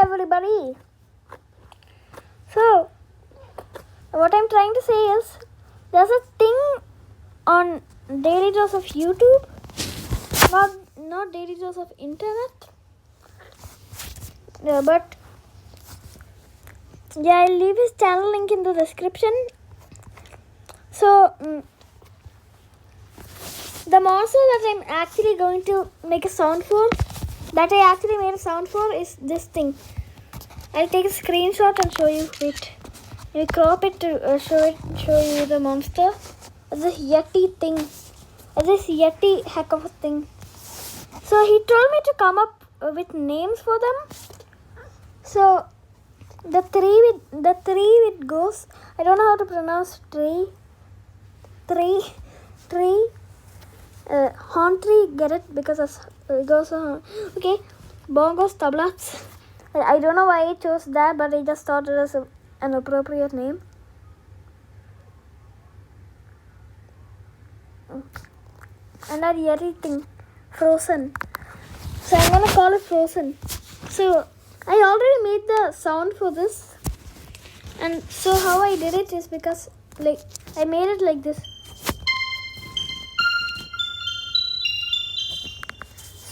everybody. So, what I'm trying to say is, there's a thing on Daily Dose of YouTube, not Daily Dose of Internet. But yeah, I'll leave his channel link in the description. So, the monster that I'm actually going to make a sound for, that I actually made a sound for, is this thing. I'll take a screenshot and show you it. We crop it to show you the monster. This Yeti thing. This Yeti heck of a thing. So he told me to come up with names for them. So the three with goes. I don't know how to pronounce tree. Hauntry, get it? Because it goes on. Okay, bongos, tablats. I don't know why I chose that, but I just thought it was an appropriate name. And that Yeti thing, Frozen. So I'm gonna call it Frozen. So I already made the sound for this, and so how I did it is because I made it like this.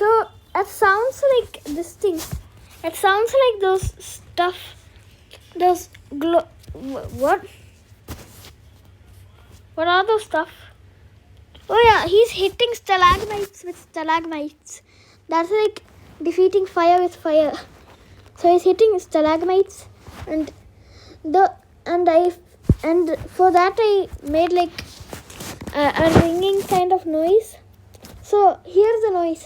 So it sounds like this thing. It sounds like those stuff. Those what? What are those stuff? Oh yeah, he's hitting stalagmites with stalagmites. That's like defeating fire with fire. So he's hitting stalagmites, and for that I made like a ringing kind of noise. So here's the noise.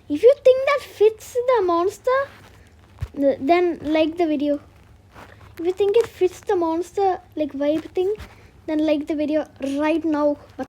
If you think that fits the monster, then like the video. If you think it fits the monster like vibe thing, then like the video right now. But